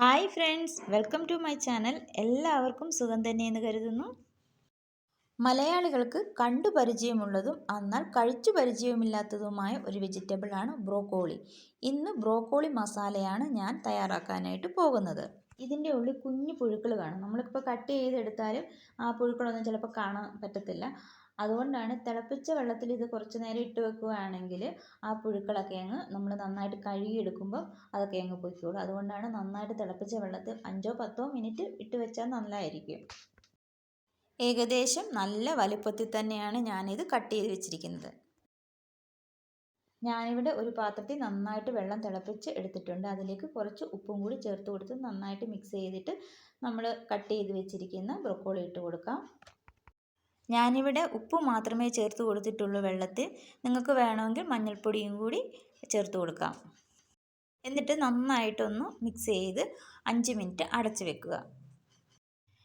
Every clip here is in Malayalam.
Hi friends, welcome to my channel. എല്ലാവർക്കും സുഖം തന്നെയെന്ന് കരുതുന്നു. മലയാളികൾക്ക് കണ്ടു പരിചയമുള്ളതും എന്നാൽ കഴിച്ചു പരിചയമില്ലാത്തതുമായ ഒരു വെജിറ്റബിളാണ് ബ്രോക്കോളി. ഇന്ന് ബ്രോക്കോളി മസാലയാണ് ഞാൻ തയ്യാറാക്കാനായിട്ട് പോകുന്നത്. ഇതിൻ്റെ ഉള്ളിൽ കുഞ്ഞു പുഴുക്കൾ കാണും. നമ്മളിപ്പോൾ കട്ട് ചെയ്തെടുത്താലും ആ പുഴുക്കളൊന്നും ചിലപ്പോൾ കാണാൻ പറ്റത്തില്ല. അതുകൊണ്ടാണ് തിളപ്പിച്ച വെള്ളത്തിൽ ഇത് കുറച്ച് നേരം ഇട്ട് വെക്കുകയാണെങ്കിൽ ആ പുഴുക്കളൊക്കെ അങ്ങ് നമ്മൾ നന്നായിട്ട് കഴുകിയെടുക്കുമ്പോൾ അതൊക്കെ അങ്ങ് പൊയ്ക്കോളും. അതുകൊണ്ടാണ് നന്നായിട്ട് തിളപ്പിച്ച വെള്ളത്തിൽ 5-10 മിനിറ്റ് ഇട്ട് വെച്ചാൽ നല്ലതായിരിക്കും. ഏകദേശം നല്ല വലുപ്പത്തിൽ തന്നെയാണ് ഞാനിത് കട്ട് ചെയ്ത് വെച്ചിരിക്കുന്നത്. ഞാനിവിടെ ഒരു പാത്രത്തിൽ നന്നായിട്ട് വെള്ളം തിളപ്പിച്ച് എടുത്തിട്ടുണ്ട്. അതിലേക്ക് കുറച്ച് ഉപ്പും കൂടി ചേർത്ത് കൊടുത്ത് നന്നായിട്ട് മിക്സ് ചെയ്തിട്ട് നമ്മൾ കട്ട് ചെയ്ത് വെച്ചിരിക്കുന്ന ബ്രോക്കോളി ഇട്ട് കൊടുക്കാം. ഞാനിവിടെ ഉപ്പ് മാത്രമേ ചേർത്ത് കൊടുത്തിട്ടുള്ളൂ വെള്ളത്തിൽ. നിങ്ങൾക്ക് വേണമെങ്കിൽ മഞ്ഞൾപ്പൊടിയും കൂടി ചേർത്ത് കൊടുക്കാം. എന്നിട്ട് നന്നായിട്ടൊന്ന് മിക്സ് ചെയ്ത് 5 മിനിറ്റ് അടച്ച് വെക്കുക.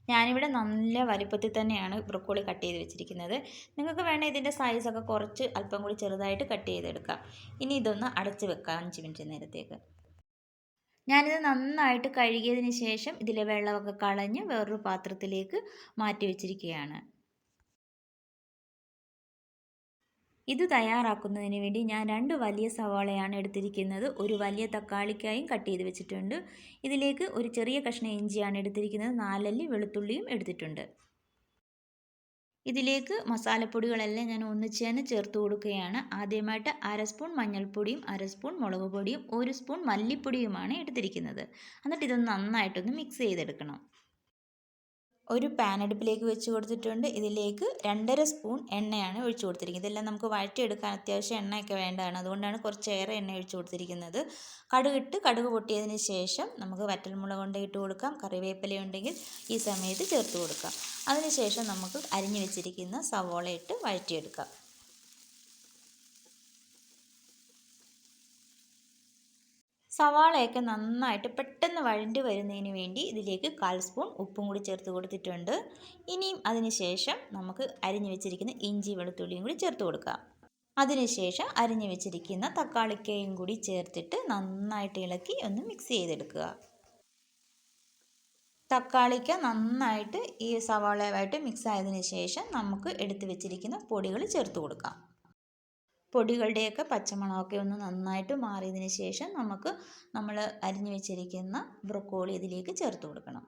ഞാനിവിടെ നല്ല വലിപ്പത്തിൽ തന്നെയാണ് ബ്രോക്കോളി കട്ട് ചെയ്ത് വെച്ചിരിക്കുന്നത്. നിങ്ങൾക്ക് വേണേൽ ഇതിൻ്റെ സൈസൊക്കെ കുറച്ച് അല്പം കൂടി ചെറുതായിട്ട് കട്ട് ചെയ്തെടുക്കാം. ഇനി ഇതൊന്ന് അടച്ച് വെക്കാം 5 മിനിറ്റ് നേരത്തേക്ക്. ഞാനിത് നന്നായിട്ട് കഴുകിയതിന് ശേഷം ഇതിലെ വെള്ളമൊക്കെ കളഞ്ഞ് വേറൊരു പാത്രത്തിലേക്ക് മാറ്റി വെച്ചിരിക്കുകയാണ്. ഇത് തയ്യാറാക്കുന്നതിന് വേണ്ടി ഞാൻ 2 വലിയ സവാളയാണ് എടുത്തിരിക്കുന്നത്. ഒരു വലിയ തക്കാളിക്കായും കട്ട് ചെയ്ത് വെച്ചിട്ടുണ്ട്. ഇതിലേക്ക് ഒരു ചെറിയ കഷ്ണം ഇഞ്ചിയാണ് എടുത്തിരിക്കുന്നത്. 4 അല്ലി വെളുത്തുള്ളിയും എടുത്തിട്ടുണ്ട്. ഇതിലേക്ക് മസാലപ്പൊടികളെല്ലാം ഞാൻ ഒന്നിച്ച് തന്നെ ചേർത്ത് കൊടുക്കുകയാണ്. ആദ്യമായിട്ട് 1/2 സ്പൂൺ മഞ്ഞൾപ്പൊടിയും 1/2 സ്പൂൺ മുളക് പൊടിയും 1 സ്പൂൺ മല്ലിപ്പൊടിയുമാണ് എടുത്തിരിക്കുന്നത്. എന്നിട്ട് ഇതൊന്ന് നന്നായിട്ടൊന്ന് മിക്സ് ചെയ്തെടുക്കണം. ഒരു പാൻ അടുപ്പിലേക്ക് വെച്ച് കൊടുത്തിട്ടുണ്ട്. ഇതിലേക്ക് 2.5 സ്പൂൺ എണ്ണയാണ് ഒഴിച്ചു കൊടുത്തിരിക്കുന്നത്. ഇതെല്ലാം നമുക്ക് വഴറ്റിയെടുക്കാൻ അത്യാവശ്യം എണ്ണയൊക്കെ വേണ്ടതാണ്. അതുകൊണ്ടാണ് കുറച്ചേറെ എണ്ണ ഒഴിച്ചു കൊടുത്തിരിക്കുന്നത്. കടുക് പൊട്ടിയതിന് ശേഷം നമുക്ക് വറ്റൽമുളക് കൊണ്ട് ഇട്ട് കൊടുക്കാം. കറിവേപ്പില ഉണ്ടെങ്കിൽ ഈ സമയത്ത് ചേർത്ത് കൊടുക്കാം. അതിനുശേഷം നമുക്ക് അരിഞ്ഞു വെച്ചിരിക്കുന്ന സവോള ഇട്ട് വഴറ്റിയെടുക്കാം. സവാളയൊക്കെ നന്നായിട്ട് പെട്ടെന്ന് വഴണ്ടി വരുന്നതിന് വേണ്ടി ഇതിലേക്ക് 1/4 സ്പൂൺ ഉപ്പും കൂടി ചേർത്ത് കൊടുത്തിട്ടുണ്ട്. ഇനിയും അതിനുശേഷം നമുക്ക് അരിഞ്ഞു വെച്ചിരിക്കുന്ന ഇഞ്ചി വെളുത്തുള്ളിയും കൂടി ചേർത്ത് കൊടുക്കാം. അതിനുശേഷം അരിഞ്ഞു വെച്ചിരിക്കുന്ന തക്കാളിക്കയും കൂടി ചേർത്തിട്ട് നന്നായിട്ട് ഇളക്കി ഒന്ന് മിക്സ് ചെയ്തെടുക്കുക. തക്കാളിക്ക നന്നായിട്ട് ഈ സവാളയുമായിട്ട് മിക്സ് ആയതിനു ശേഷം നമുക്ക് എടുത്തു വെച്ചിരിക്കുന്ന പൊടികൾ ചേർത്ത് കൊടുക്കാം. പൊടികളുടെയൊക്കെ പച്ചമണമൊക്കെ ഒന്ന് നന്നായിട്ട് മാറിയതിന് ശേഷം നമ്മൾ അരിഞ്ഞു വെച്ചിരിക്കുന്ന ബ്രോക്കോളി ഇതിലേക്ക് ചേർത്ത് കൊടുക്കണം.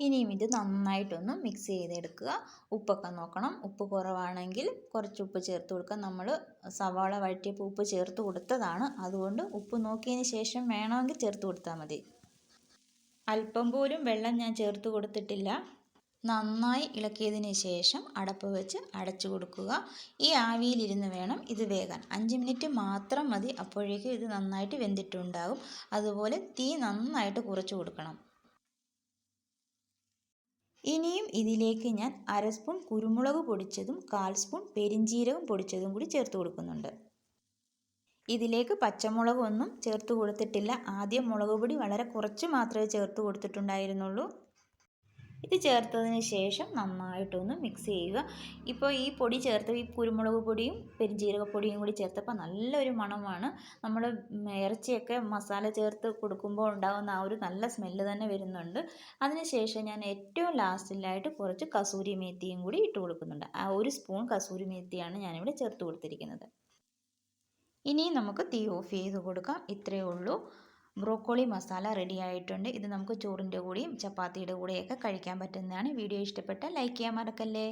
ഇനിയും ഇത് നന്നായിട്ടൊന്ന് മിക്സ് ചെയ്തെടുക്കുക. ഉപ്പൊക്കെ നോക്കണം. ഉപ്പ് കുറവാണെങ്കിൽ കുറച്ച് ഉപ്പ് ചേർത്ത് കൊടുക്കുക. നമ്മൾ സവാള വഴറ്റിയപ്പോൾ ഉപ്പ് ചേർത്ത് കൊടുത്തതാണ്. അതുകൊണ്ട് ഉപ്പ് നോക്കിയതിന് ശേഷം വേണമെങ്കിൽ ചേർത്ത് കൊടുത്താൽ മതി. അല്പം പോലും വെള്ളം ഞാൻ ചേർത്ത് കൊടുത്തിട്ടില്ല. നന്നായി ഇളക്കിയതിന് ശേഷം അടപ്പ് വെച്ച് അടച്ചു കൊടുക്കുക. ഈ ആവിയിലിരുന്ന് വേണം ഇത് വേകാൻ. 5 മിനിറ്റ് മാത്രം മതി. അപ്പോഴേക്കും ഇത് നന്നായിട്ട് വെന്തിട്ടുണ്ടാകും. അതുപോലെ തീ നന്നായിട്ട് കുറച്ച് കൊടുക്കണം. ഇനിയും ഇതിലേക്ക് ഞാൻ 1/2 സ്പൂൺ കുരുമുളക് പൊടിച്ചതും 1/4 സ്പൂൺ പെരിഞ്ജീരകം പൊടിച്ചതും കൂടി ചേർത്ത് കൊടുക്കുന്നുണ്ട്. ഇതിലേക്ക് പച്ചമുളകൊന്നും ചേർത്ത് കൊടുത്തിട്ടില്ല. ആദ്യം മുളക് പൊടി വളരെ കുറച്ച് മാത്രമേ ചേർത്ത് കൊടുത്തിട്ടുണ്ടായിരുന്നുള്ളൂ. ഇത് ചേർത്തതിന് ശേഷം നന്നായിട്ടൊന്ന് മിക്സ് ചെയ്യുക. ഇപ്പോൾ ഈ പൊടി ചേർത്ത് ഈ കുരുമുളക് പൊടിയും പെരുംജീരകപ്പൊടിയും കൂടി ചേർത്തപ്പോൾ നല്ലൊരു മണമാണ്. നമ്മൾ ഇറച്ചിയൊക്കെ മസാല ചേർത്ത് കൊടുക്കുമ്പോൾ ഉണ്ടാകുന്ന ആ ഒരു നല്ല സ്മെല്ല് തന്നെ വരുന്നുണ്ട്. അതിനുശേഷം ഞാൻ ഏറ്റവും ലാസ്റ്റിലായിട്ട് കുറച്ച് കസൂരി മേത്തിയും കൂടി ഇട്ട് കൊടുക്കുന്നുണ്ട്. ആ 1 സ്പൂൺ കസൂരി മേത്തിയാണ് ഞാനിവിടെ ചേർത്ത് കൊടുത്തിരിക്കുന്നത്. ഇനി നമുക്ക് തീ ഓഫ് ചെയ്ത് കൊടുക്കാം. ഇത്രയേ ഉള്ളൂ. ബ്രോക്കോളി മസാല റെഡി ആയിട്ടുണ്ട്. ഇത് നമുക്ക് ചോറിൻ്റെ കൂടെയും ചപ്പാത്തിയുടെ കൂടെയൊക്കെ കഴിക്കാൻ പറ്റുന്നതാണ്. വീഡിയോ ഇഷ്ടപ്പെട്ടാൽ ലൈക്ക് ചെയ്യാൻ മറക്കല്ലേ.